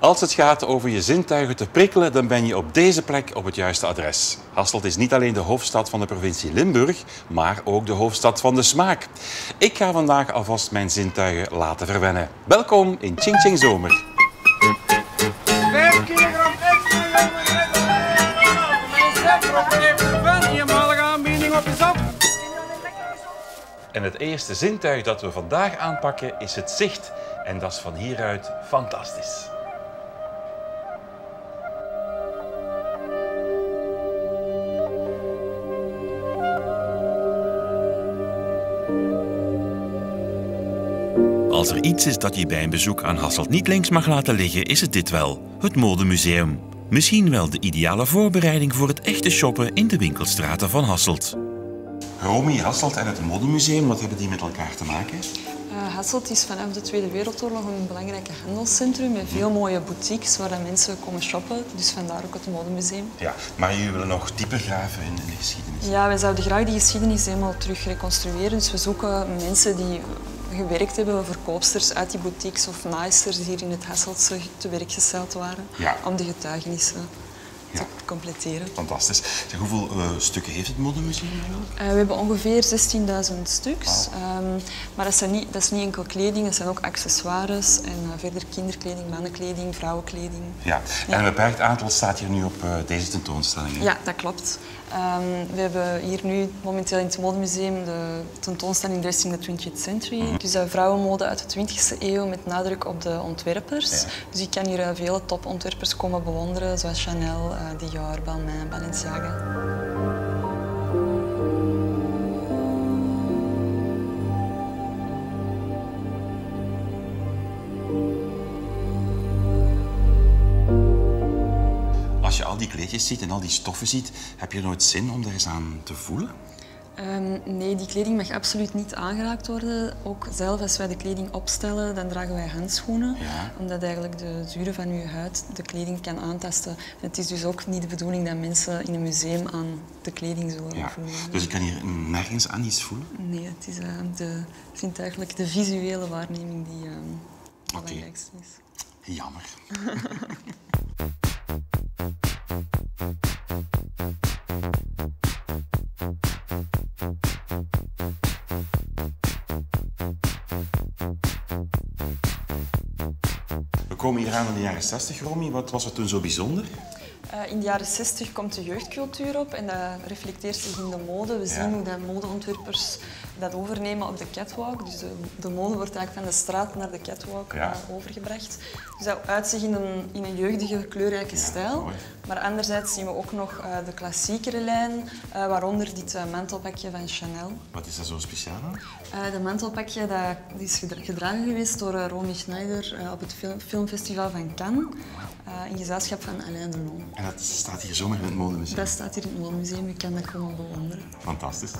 Als het gaat over je zintuigen te prikkelen, dan ben je op deze plek op het juiste adres. Hasselt is niet alleen de hoofdstad van de provincie Limburg, maar ook de hoofdstad van de smaak. Ik ga vandaag alvast mijn zintuigen laten verwennen. Welkom in Ching Ching Zomer. 5 kilogram extra, jongen. Mijn zetgroep heeft een eenmalige aanbieding op je zak. En het eerste zintuig dat we vandaag aanpakken is het zicht. En dat is van hieruit fantastisch. Als er iets is dat je bij een bezoek aan Hasselt niet links mag laten liggen, is het dit wel. Het Modemuseum. Misschien wel de ideale voorbereiding voor het echte shoppen in de winkelstraten van Hasselt. Romy, Hasselt en het Modemuseum, wat hebben die met elkaar te maken? Hasselt is vanaf de Tweede Wereldoorlog een belangrijk handelscentrum met veel mooie boutiques waar mensen komen shoppen. Dus vandaar ook het Modemuseum. Ja, maar jullie willen nog dieper graven in de geschiedenis. Ja, wij zouden graag die geschiedenis helemaal terug reconstrueren. Dus we zoeken mensen die gewerkt hebben, verkoopsters uit die boutiques of naaisters die hier in het Hasseltse te werk gesteld waren. Ja. Om de getuigenissen te completeren. Fantastisch. Zeg, hoeveel stukken heeft het Modemuseum eigenlijk? We hebben ongeveer 16.000 stuks. Wow. Maar dat is niet enkel kleding, dat zijn ook accessoires en verder kinderkleding, mannenkleding, vrouwenkleding. Ja, en een beperkt aantal staat hier nu op deze tentoonstelling. Hè? Ja, dat klopt. We hebben hier nu momenteel in het Modemuseum de tentoonstelling Dressing the 20th Century. Dus vrouwenmode uit de 20e eeuw met nadruk op de ontwerpers. Ja. Dus je kan hier vele topontwerpers komen bewonderen, zoals Chanel, Dior, Balmain, Balenciaga. Als je al die kleedjes ziet en al die stoffen ziet, heb je nooit zin om er eens aan te voelen? Nee, die kleding mag absoluut niet aangeraakt worden. Ook zelf als wij de kleding opstellen, dan dragen wij handschoenen. Ja. Omdat eigenlijk de zuren van uw huid de kleding kan aantasten. En het is dus ook niet de bedoeling dat mensen in een museum aan de kleding zullen voelen. Dus ik kan hier nergens aan iets voelen? Nee, het is vind eigenlijk de visuele waarneming die het belangrijkste is. Jammer. We komen hier aan in de jaren 60, Romy. Wat was er toen zo bijzonder? In de jaren 60 komt de jeugdcultuur op en dat reflecteert zich in de mode. We zien hoe dat modeontwerpers dat overnemen op de catwalk. Dus de mode wordt eigenlijk van de straat naar de catwalk overgebracht. Dus dat uitzicht in een jeugdige, kleurrijke stijl. Mooi. Maar anderzijds zien we ook nog de klassiekere lijn, waaronder dit mantelpakje van Chanel. Wat is dat zo speciaal aan? Dat mantelpakje dat is gedragen geweest door Romy Schneider op het filmfestival van Cannes. In gezelschap van Alain Delon. En dat staat hier zomaar in het Modemuseum? Dat staat hier in het Modemuseum, je kan dat gewoon bewonderen. Fantastisch.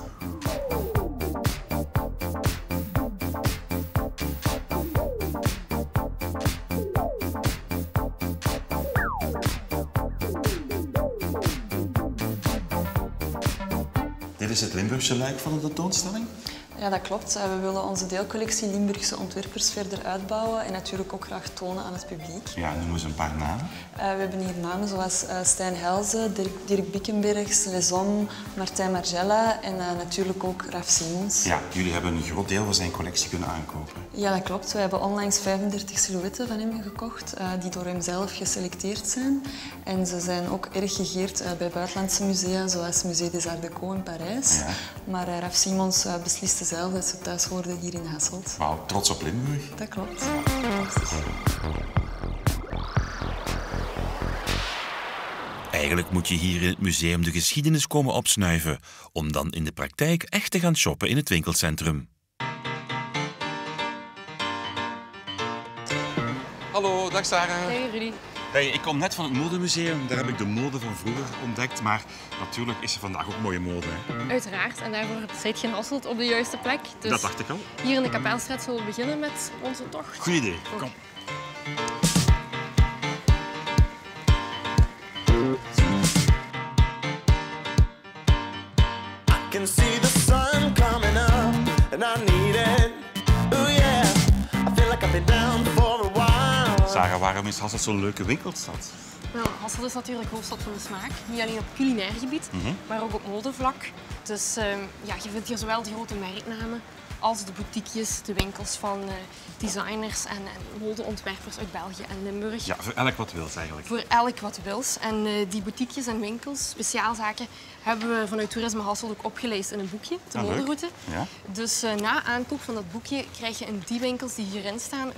Dit is het Limburgse luik van de tentoonstelling? Ja, dat klopt. We willen onze deelcollectie Limburgse ontwerpers verder uitbouwen en natuurlijk ook graag tonen aan het publiek. Ja, noemen eens een paar namen. We hebben hier namen zoals Stijn Helze, Dirk Bickenbergs, Les Hommes, Martijn Margiela en natuurlijk ook Raf Simons. Ja, jullie hebben een groot deel van zijn collectie kunnen aankopen. Ja, dat klopt. We hebben onlangs 35 silhouetten van hem gekocht, die door hem zelf geselecteerd zijn. En ze zijn ook erg gegeerd bij buitenlandse musea, zoals Musée des Arts Déco in Parijs. Ja. Maar Raf Simons besliste zelf dat ze thuis hoorden hier in Hasselt. Wauw, trots op Limburg. Dat klopt. Eigenlijk moet je hier in het museum de geschiedenis komen opsnuiven, om dan in de praktijk echt te gaan shoppen in het winkelcentrum. Hallo, dag Sarah. Hey Rudy. Hey, ik kom net van het Modemuseum, daar heb ik de mode van vroeger ontdekt, maar natuurlijk is er vandaag ook mooie mode. Hè? Uiteraard, en daarvoor zit je in Hasselt op de juiste plek. Dus dat dacht ik al. Hier in de Kapelstraat zullen we beginnen met onze tocht. Goed idee, kom. I can see the sun coming up and I need it. Ooh yeah, I feel like I've been down for a while. Sarah, waarom is Hasselt zo'n leuke winkelstad? Wel, Hasselt is natuurlijk hoofdstad van de smaak. Niet alleen op culinair gebied, maar ook op modevlak. Dus ja, je vindt hier zowel de grote merknamen als de boutiquejes, de winkels van designers en modeontwerpers uit België en Limburg. Ja, voor elk wat wils eigenlijk. Voor elk wat wils. En die boutiquejes en winkels, speciaalzaken, hebben we vanuit Toerisme Hasselt ook opgeleist in een boekje, de moderoute. Ja. Dus na aankoop van dat boekje krijg je in die winkels die hierin staan 5%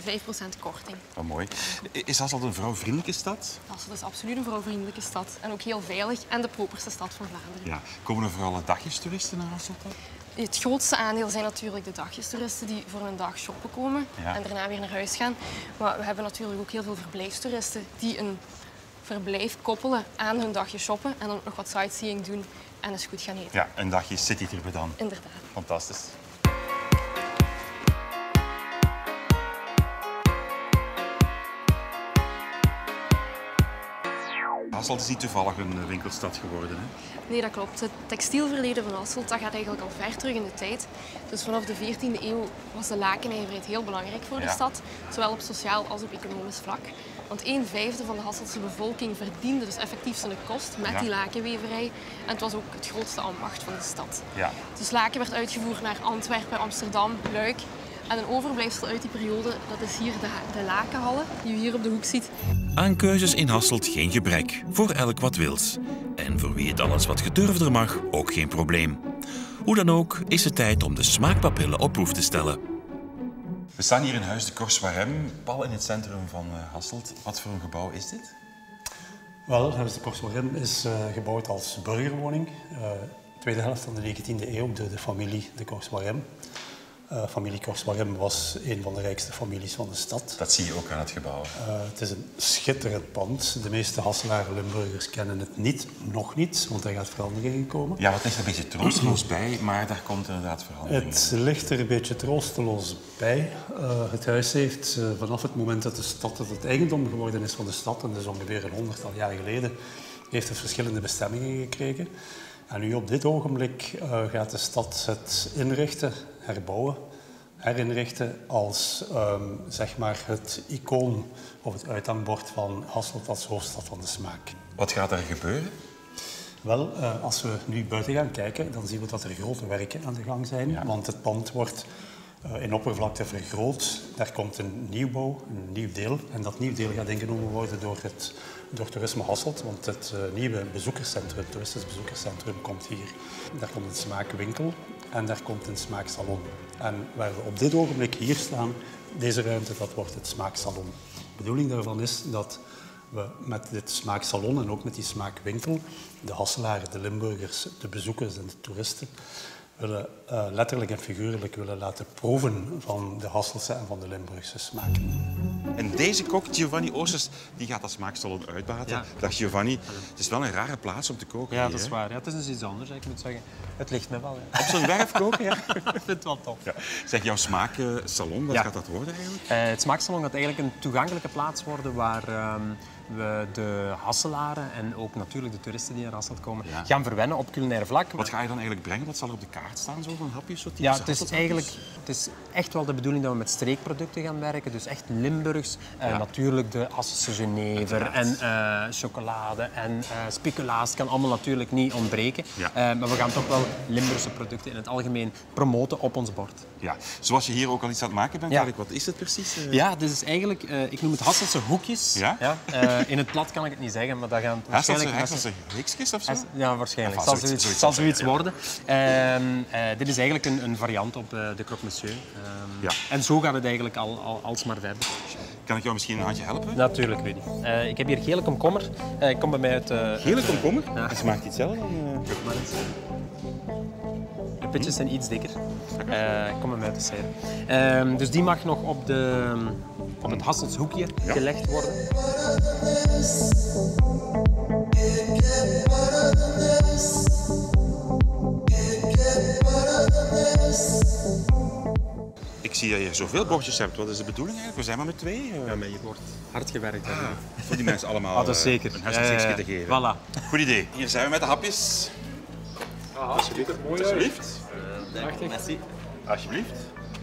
korting. Oh, mooi. Is Hasselt een vrouwvriendelijke stad? Hasselt is absoluut een vrouwvriendelijke stad en ook heel veilig en de properste stad van Vlaanderen. Ja. Komen er vooral dagjestoeristen naar Hasselt dan? Het grootste aandeel zijn natuurlijk de dagjestoeristen die voor een dag shoppen komen en daarna weer naar huis gaan. Maar we hebben natuurlijk ook heel veel verblijfstoeristen die een verblijf koppelen aan hun dagje shoppen en dan ook nog wat sightseeing doen en eens goed gaan eten. Ja, een dagje citytrip dan. Inderdaad. Fantastisch. Hasselt is niet toevallig een winkelstad geworden, hè? Nee, dat klopt. Het textielverleden van Hasselt dat gaat eigenlijk al ver terug in de tijd. Dus vanaf de 14e eeuw was de lakennijverheid heel belangrijk voor de stad, zowel op sociaal als op economisch vlak. Want 1/5 van de Hasseltse bevolking verdiende dus effectief zijn kost met die lakenweverij. En het was ook het grootste ambacht van de stad. Ja. Dus laken werd uitgevoerd naar Antwerpen, Amsterdam, Luik. En een overblijfsel uit die periode, dat is hier de lakenhallen, die u hier op de hoek ziet. Aan keuzes in Hasselt geen gebrek, voor elk wat wils. En voor wie het alles wat gedurfder mag, ook geen probleem. Hoe dan ook is het tijd om de smaakpapillen op proef te stellen. We staan hier in Huis de Corse-Warem, pal in het centrum van Hasselt. Wat voor een gebouw is dit? Wel, Huis de Corse-Warem is gebouwd als burgerwoning. Tweede helft van de 19e eeuw door de familie de Corse-Warem. Familie Corse-Warem was een van de rijkste families van de stad. Dat zie je ook aan het gebouw. Het is een schitterend pand. De meeste Hasselaren Limburgers kennen het niet, nog niet, want er gaat verandering in komen. Ja, wat ligt er een beetje troosteloos bij, maar daar komt inderdaad verandering in. Het ligt er een beetje troosteloos bij. Het huis heeft vanaf het moment dat de stad het eigendom geworden is van de stad, en dus ongeveer een 100-tal jaar geleden, heeft het verschillende bestemmingen gekregen. En nu op dit ogenblik gaat de stad het inrichten, herbouwen, herinrichten als zeg maar het icoon of het uithangbord van Hasselt als hoofdstad van de smaak. Wat gaat er gebeuren? Wel, als we nu buiten gaan kijken, dan zien we dat er grote werken aan de gang zijn. Want het pand wordt in oppervlakte vergroot. Daar komt een nieuwbouw, een nieuw deel. En dat nieuw deel gaat ingenomen worden door Toerisme Hasselt. Want het nieuwe bezoekerscentrum, het toeristisch bezoekerscentrum, komt hier. Daar komt een smaakwinkel en daar komt een smaaksalon. En waar we op dit ogenblik hier staan, deze ruimte, dat wordt het smaaksalon. De bedoeling daarvan is dat we met dit smaaksalon en ook met die smaakwinkel de Hasselaren, de Limburgers, de bezoekers en de toeristen willen letterlijk en figuurlijk willen laten proeven van de Hasselse en van de Limburgse smaken. En deze kok, Giovanni Oosters, die gaat dat smaaksalon uitbaten. Ja. Dag Giovanni. Het is wel een rare plaats om te koken Ja, hier, dat is hè? waar. Ja, het is dus iets anders, ik moet zeggen. Het ligt me wel. Ja. Op zo'n werf koken, ja. Ik vind het wel tof. Ja. Zeg, jouw smaaksalon, wat gaat dat worden eigenlijk? Het smaaksalon gaat eigenlijk een toegankelijke plaats worden waar we de Hasselaren en ook natuurlijk de toeristen die naar Hasselt komen gaan verwennen op culinair vlak. Wat ga je dan eigenlijk brengen? Wat zal er op de kaart staan, zo van hapjes? Zo Ja, het is echt wel de bedoeling dat we met streekproducten gaan werken. Dus echt Limburgs. Natuurlijk de Hasselse Genever en chocolade en speculaas. Het kan allemaal natuurlijk niet ontbreken. Ja. Maar we gaan toch wel Limburgse producten in het algemeen promoten op ons bord. Ja, zoals je hier ook al iets aan het maken bent, eigenlijk, wat is het precies? Ja, dit is eigenlijk, ik noem het Hasselse hoekjes. Ja? In het plat kan ik het niet zeggen, maar dat gaan waarschijnlijk... Hasselse hiksjes of zo? Ja, waarschijnlijk. Enfin, Het zal zoiets worden. Dit is eigenlijk een variant op de croque monsieur. En zo gaat het eigenlijk alsmaar verder. Kan ik jou misschien een handje helpen? Natuurlijk, weet ik. Ik heb hier gele komkommer. Ik kom bij mij uit... Gele komkommer? Dat smaakt iets zelf dan... De pitjes zijn iets dikker. Ik kom bij mij uit de Seire. Dus die mag nog op het Hassels hoekje gelegd worden. Ik zie dat je zoveel bordjes hebt. Wat is de bedoeling eigenlijk? We zijn maar met 2. Ja, maar je wordt hard gewerkt. Voor die mensen allemaal Dat is zeker. een huisartsje te geven. Voilà. Goed idee. Hier zijn we met de hapjes. Alsjeblieft. Alsjeblieft. Merci. Alsjeblieft.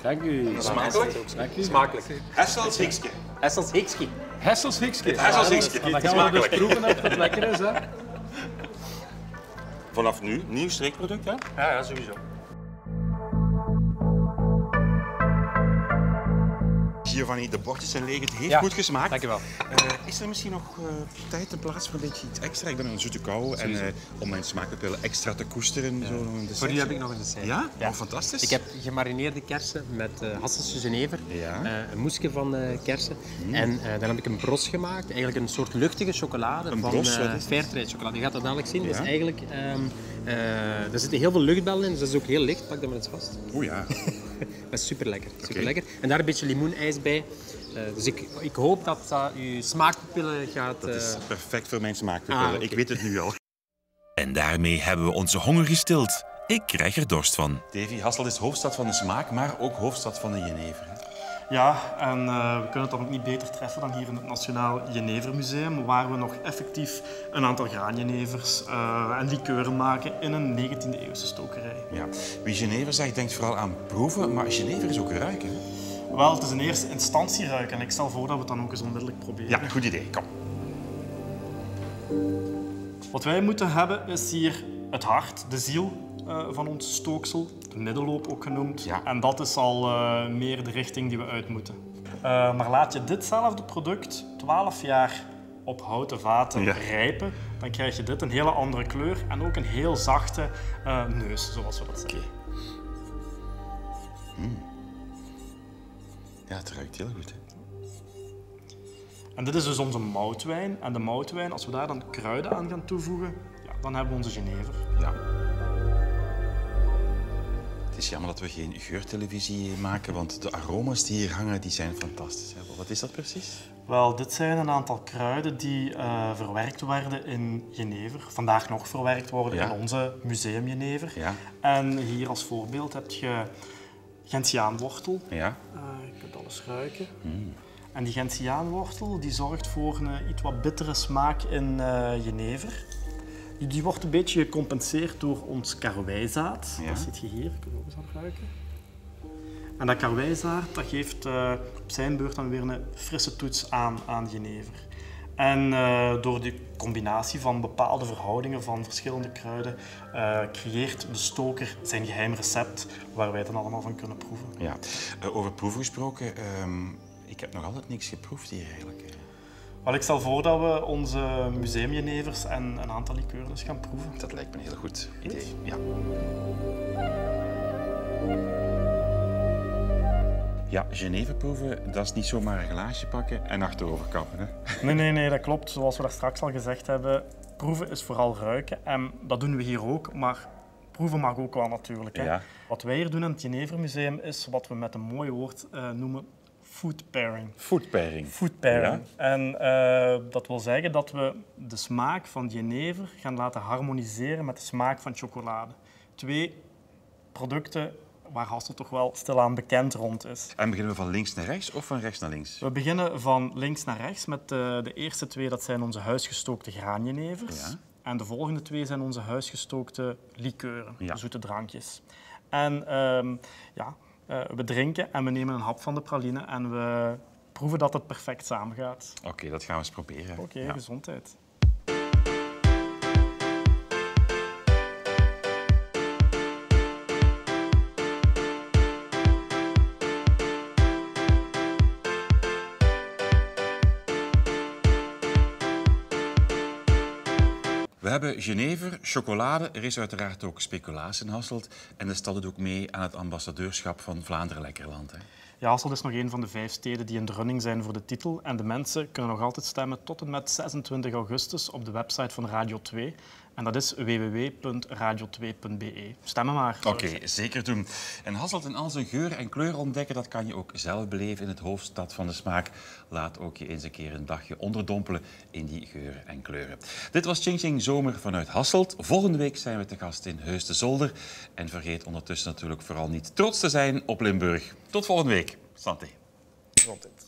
Dank u. Smakelijk. Smakelijk. Essels Hikske. Essels Hikski. Hesselshiksje. Hesselshiksje. Dan gaan we dus proeven of het lekker is. Hè? Vanaf nu, nieuw streekproduct, hè? Ja, sowieso. Giovanni, de bordjes zijn leeg. Het heeft goed gesmaakt. Dankjewel. Is er misschien nog tijd en plaats voor een beetje iets extra? Ik ben een zoete kou en om mijn smaakpapillen extra te koesteren. Zo een dessert. Voor u heb ik nog een dessert. Ja? Oh, fantastisch. Ik heb gemarineerde kersen met Hasselse Genever, een moesje van kersen. En dan heb ik een bros gemaakt, eigenlijk een soort luchtige chocolade van Fairtrade chocolade. Je gaat dat dadelijk zien. Ja? Dat is eigenlijk, er zitten heel veel luchtbellen in, dus dat is ook heel licht. Pak dat maar eens vast. Oh ja. Dat is super lekker. En daar een beetje limoenijs bij. Dus ik hoop dat dat uw smaakpapillen gaat... Dat is perfect voor mijn smaakpapillen. Okay. Ik weet het nu al. En daarmee hebben we onze honger gestild. Ik krijg er dorst van. Davy, Hasselt is hoofdstad van de smaak, maar ook hoofdstad van de jenever. Ja, en we kunnen het dan ook niet beter treffen dan hier in het Nationaal Jenevermuseum, waar we nog effectief een aantal graanjenevers en likeuren maken in een 19e-eeuwse stokerij. Ja. Wie jenever zegt, denkt vooral aan proeven, maar jenever is ook ruiken. Hè? Wel, het is in eerste instantie ruiken en ik stel voor dat we het dan ook eens onmiddellijk proberen. Ja, goed idee. Kom. Wat wij moeten hebben is hier het hart, de ziel van ons stooksel, de middelloop ook genoemd. Ja. En dat is al meer de richting die we uit moeten. Maar laat je ditzelfde product 12 jaar op houten vaten rijpen, dan krijg je dit een hele andere kleur en ook een heel zachte neus, zoals we dat zeggen. Ja, het ruikt heel goed. Hè? En dit is dus onze moutwijn. En de moutwijn, als we daar dan kruiden aan gaan toevoegen, ja, dan hebben we onze jenever. Ja. Het is jammer dat we geen geurtelevisie maken, want de aroma's die hier hangen, die zijn fantastisch. Hè? Wat is dat precies? Wel, dit zijn een aantal kruiden die verwerkt werden in jenever. Vandaag nog verwerkt worden in onze museumjenever. Ja. En hier als voorbeeld heb je gentiaanwortel. Ja. Je kunt alles ruiken. En die gentiaanwortel die zorgt voor een iets wat bittere smaak in jenever. Die wordt een beetje gecompenseerd door ons karwijzaad. Dat ziet je hier, je kunt ook eens aan ruiken. En dat karwijzaad dat geeft op zijn beurt dan weer een frisse toets aan jenever. En door die combinatie van bepaalde verhoudingen van verschillende kruiden creëert de stoker zijn geheim recept waar wij dan allemaal van kunnen proeven. Ja. Over proeven gesproken, ik heb nog altijd niks geproefd hier eigenlijk. Wel, ik stel voor dat we onze museumjenevers en een aantal likeuren eens gaan proeven. Dat lijkt me een heel goed idee. Ja. Ja, jeneverproeven, dat is niet zomaar een glaasje pakken en achterover kappen. Hè? Nee, dat klopt. Zoals we daar straks al gezegd hebben, proeven is vooral ruiken. En dat doen we hier ook, maar proeven mag ook wel natuurlijk. Hè. Ja. Wat wij hier doen in het Jenevermuseum is wat we met een mooi woord noemen food pairing. Food pairing. Food pairing. Ja. En dat wil zeggen dat we de smaak van jenever gaan laten harmoniseren met de smaak van chocolade. Twee producten waar Hasselt toch wel stilaan bekend rond is. En beginnen we van links naar rechts of van rechts naar links? We beginnen van links naar rechts met de eerste twee, dat zijn onze huisgestookte graanjenevers. Ja. En de volgende twee zijn onze huisgestookte likeuren, zoete drankjes. En we drinken en we nemen een hap van de praline en we proeven dat het perfect samengaat. Oké, dat gaan we eens proberen. Oké, gezondheid. We hebben jenever, chocolade, er is uiteraard ook speculaas in Hasselt en de stad doet ook mee aan het ambassadeurschap van Vlaanderen Lekkerland. Hè? Ja, Hasselt is nog een van de 5 steden die in de running zijn voor de titel en de mensen kunnen nog altijd stemmen tot en met 26 augustus op de website van Radio 2. En dat is www.radio2.be. Stemmen maar. Oké, zeker doen. En Hasselt in al zijn geur en kleur ontdekken, dat kan je ook zelf beleven in het hoofdstad van de smaak. Laat ook je eens een keer een dagje onderdompelen in die geuren en kleuren. Dit was Ching Ching Zomer vanuit Hasselt. Volgende week zijn we te gast in Heus de Zolder. En vergeet ondertussen natuurlijk vooral niet trots te zijn op Limburg. Tot volgende week. Santé. Gezondheid.